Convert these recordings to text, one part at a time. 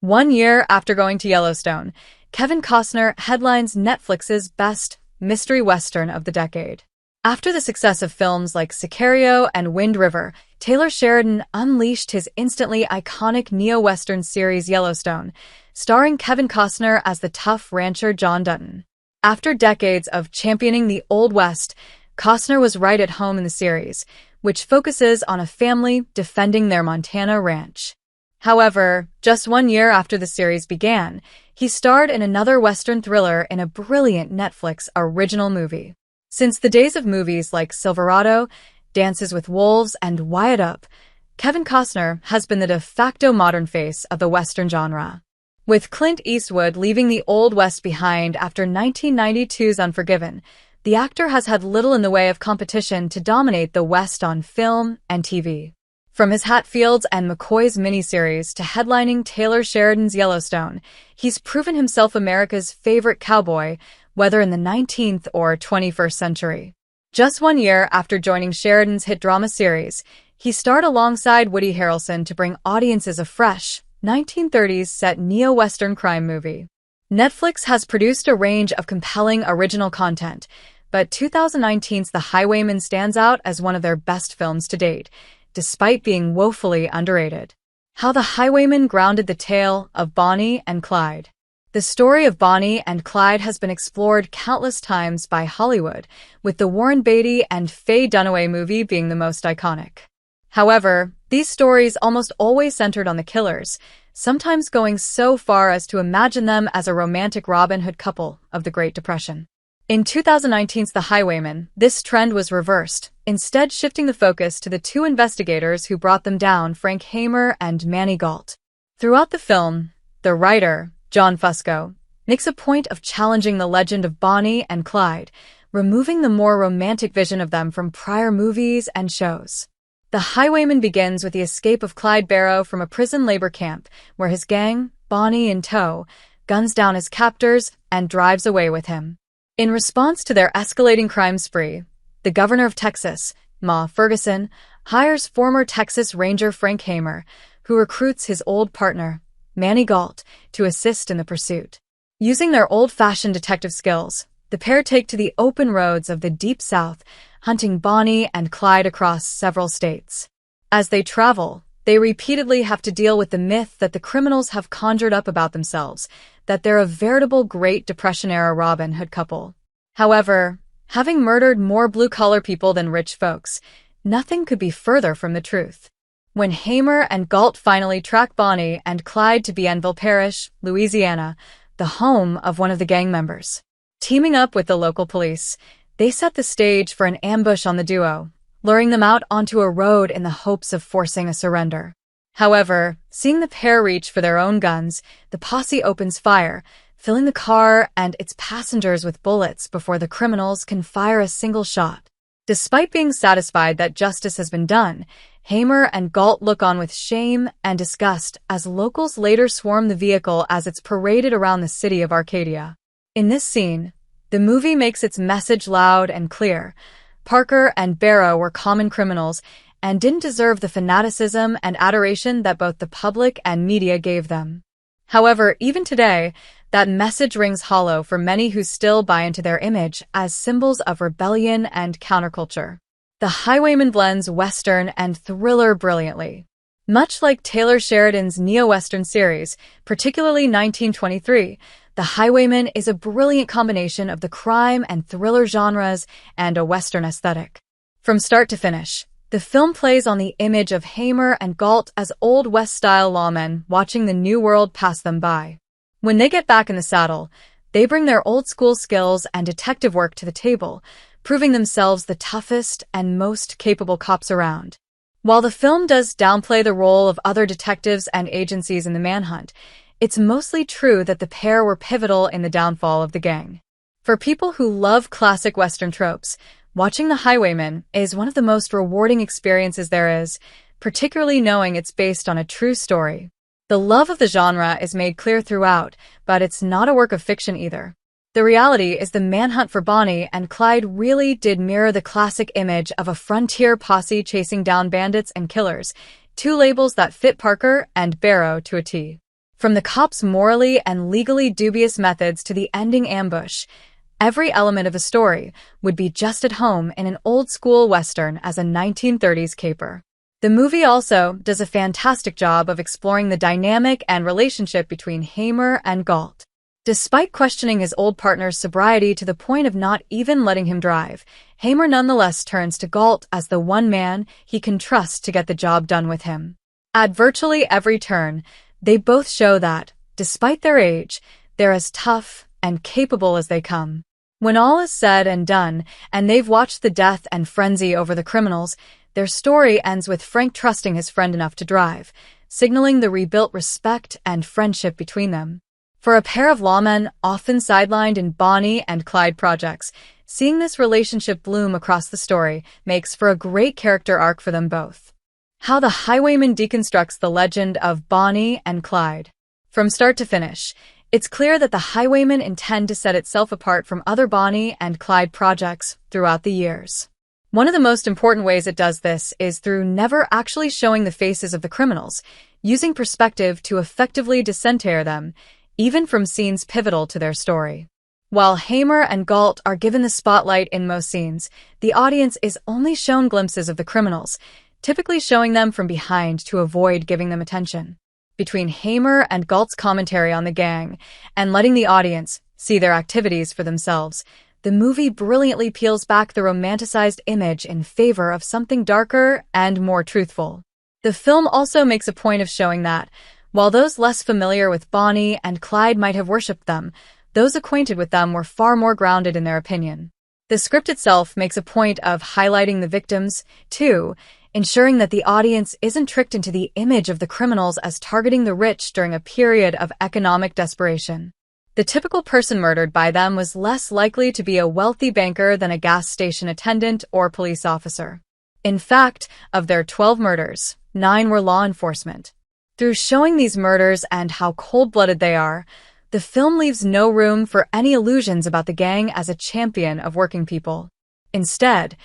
1 year after going to Yellowstone, Kevin Costner headlines Netflix's best mystery western of the decade. After the success of films like Sicario and Wind River, Taylor Sheridan unleashed his instantly iconic neo-western series Yellowstone, starring Kevin Costner as the tough rancher John Dutton. After decades of championing the Old West, Costner was right at home in the series, which focuses on a family defending their Montana ranch. However, just 1 year after the series began, he starred in another Western thriller in a brilliant Netflix original movie. Since the days of movies like Silverado, Dances with Wolves, and Wyatt Earp, Kevin Costner has been the de facto modern face of the Western genre. With Clint Eastwood leaving the Old West behind after 1992's Unforgiven, the actor has had little in the way of competition to dominate the West on film and TV. From his Hatfields and McCoy's miniseries to headlining Taylor Sheridan's Yellowstone, he's proven himself America's favorite cowboy, whether in the 19th or 21st century. Just 1 year after joining Sheridan's hit drama series, he starred alongside Woody Harrelson to bring audiences a fresh, 1930s set neo-Western crime movie. Netflix has produced a range of compelling original content, but 2019's The Highwaymen stands out as one of their best films to date, despite being woefully underrated. How the Highwaymen grounded the tale of Bonnie and Clyde. The story of Bonnie and Clyde has been explored countless times by Hollywood, with the Warren Beatty and Faye Dunaway movie being the most iconic. However, these stories almost always centered on the killers, sometimes going so far as to imagine them as a romantic Robin Hood couple of the Great Depression. In 2019's The Highwaymen, this trend was reversed, instead shifting the focus to the two investigators who brought them down, Hamer and Maney Gault. Throughout the film, the writer, John Fusco, makes a point of challenging the legend of Bonnie and Clyde, removing the more romantic vision of them from prior movies and shows. The Highwaymen begins with the escape of Clyde Barrow from a prison labor camp, where his gang, Bonnie in tow, guns down his captors and drives away with him. In response to their escalating crime spree, the governor of Texas, Ma Ferguson, hires former Texas Ranger Frank Hamer, who recruits his old partner, Maney Gault, to assist in the pursuit. Using their old-fashioned detective skills, the pair take to the open roads of the Deep South, hunting Bonnie and Clyde across several states. As they travel, they repeatedly have to deal with the myth that the criminals have conjured up about themselves, that they're a veritable Great Depression-era Robin Hood couple. However, having murdered more blue-collar people than rich folks, nothing could be further from the truth. When Hamer and Gault finally track Bonnie and Clyde to Bienville Parish, Louisiana, the home of one of the gang members. Teaming up with the local police, they set the stage for an ambush on the duo, luring them out onto a road in the hopes of forcing a surrender. However, seeing the pair reach for their own guns, the posse opens fire, filling the car and its passengers with bullets before the criminals can fire a single shot. Despite being satisfied that justice has been done, Hamer and Gault look on with shame and disgust as locals later swarm the vehicle as it's paraded around the city of Arcadia. In this scene, the movie makes its message loud and clear. Parker and Barrow were common criminals and didn't deserve the fanaticism and adoration that both the public and media gave them. However, even today, that message rings hollow for many who still buy into their image as symbols of rebellion and counterculture. The Highwaymen blends Western and thriller brilliantly. Much like Taylor Sheridan's neo-Western series, particularly 1923, The Highwaymen is a brilliant combination of the crime and thriller genres and a Western aesthetic. From start to finish, the film plays on the image of Hamer and Gault as Old West-style lawmen watching the new world pass them by. When they get back in the saddle, they bring their old-school skills and detective work to the table, proving themselves the toughest and most capable cops around. While the film does downplay the role of other detectives and agencies in the manhunt, it's mostly true that the pair were pivotal in the downfall of the gang. For people who love classic Western tropes, watching The Highwaymen is one of the most rewarding experiences there is, particularly knowing it's based on a true story. The love of the genre is made clear throughout, but it's not a work of fiction either. The reality is the manhunt for Bonnie and Clyde really did mirror the classic image of a frontier posse chasing down bandits and killers, two labels that fit Parker and Barrow to a T. From the cops' morally and legally dubious methods to the ending ambush, every element of a story would be just at home in an old-school Western as a 1930s caper. The movie also does a fantastic job of exploring the dynamic and relationship between Hamer and Gault. Despite questioning his old partner's sobriety to the point of not even letting him drive, Hamer nonetheless turns to Gault as the one man he can trust to get the job done with him. At virtually every turn, they both show that, despite their age, they're as tough and capable as they come. When all is said and done, and they've watched the death and frenzy over the criminals, their story ends with Frank trusting his friend enough to drive, signaling the rebuilt respect and friendship between them. For a pair of lawmen often sidelined in Bonnie and Clyde projects, seeing this relationship bloom across the story makes for a great character arc for them both. How the Highwaymen deconstructs the legend of Bonnie and Clyde. From start to finish, it's clear that the Highwaymen intend to set itself apart from other Bonnie and Clyde projects throughout the years. One of the most important ways it does this is through never actually showing the faces of the criminals, using perspective to effectively disentangle them, even from scenes pivotal to their story. While Hamer and Gault are given the spotlight in most scenes, the audience is only shown glimpses of the criminals, typically showing them from behind to avoid giving them attention. Between Hamer and Gault's commentary on the gang and letting the audience see their activities for themselves, the movie brilliantly peels back the romanticized image in favor of something darker and more truthful. The film also makes a point of showing that, while those less familiar with Bonnie and Clyde might have worshipped them, those acquainted with them were far more grounded in their opinion. The script itself makes a point of highlighting the victims, too, ensuring that the audience isn't tricked into the image of the criminals as targeting the rich during a period of economic desperation. The typical person murdered by them was less likely to be a wealthy banker than a gas station attendant or police officer. In fact, of their 12 murders, 9 were law enforcement. Through showing these murders and how cold-blooded they are, the film leaves no room for any illusions about the gang as a champion of working people. Instead,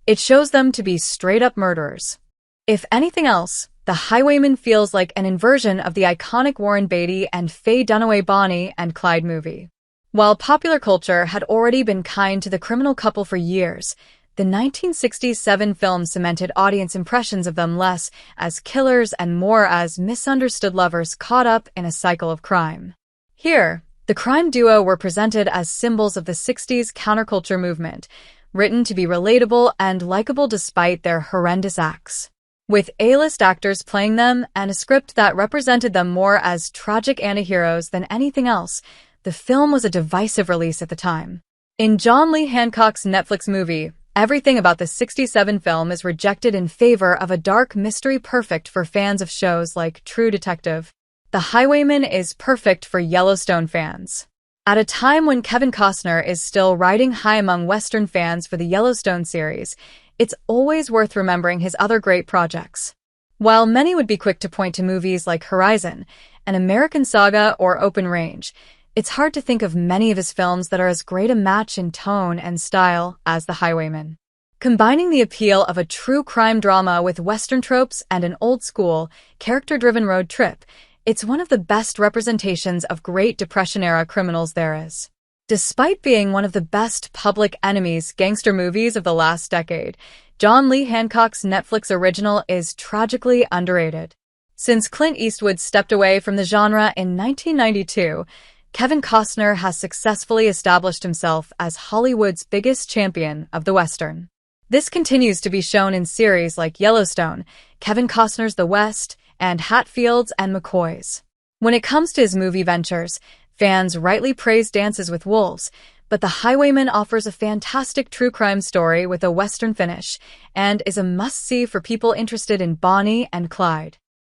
it shows them to be straight-up murderers. If anything else, The Highwaymen feels like an inversion of the iconic Warren Beatty and Faye Dunaway Bonnie and Clyde movie. While popular culture had already been kind to the criminal couple for years, the 1967 film cemented audience impressions of them less as killers and more as misunderstood lovers caught up in a cycle of crime. Here, the crime duo were presented as symbols of the 60s counterculture movement, written to be relatable and likable despite their horrendous acts. With A-list actors playing them and a script that represented them more as tragic antiheroes than anything else, the film was a divisive release at the time. In John Lee Hancock's Netflix movie, everything about the '67 film is rejected in favor of a dark mystery perfect for fans of shows like True Detective. The Highwaymen is perfect for Yellowstone fans. At a time when Kevin Costner is still riding high among Western fans for the Yellowstone series, it's always worth remembering his other great projects. While many would be quick to point to movies like Horizon, An American Saga, or Open Range, it's hard to think of many of his films that are as great a match in tone and style as The Highwaymen. Combining the appeal of a true crime drama with Western tropes and an old-school, character-driven road trip, it's one of the best representations of Great Depression-era criminals there is. Despite being one of the best Public Enemies gangster movies of the last decade, John Lee Hancock's Netflix original is tragically underrated. Since Clint Eastwood stepped away from the genre in 1992, Kevin Costner has successfully established himself as Hollywood's biggest champion of the Western. This continues to be shown in series like Yellowstone, Kevin Costner's The West, and Hatfields and McCoys. When it comes to his movie ventures, fans rightly praise Dances with Wolves, but The Highwaymen offers a fantastic true crime story with a Western finish and is a must-see for people interested in Bonnie and Clyde.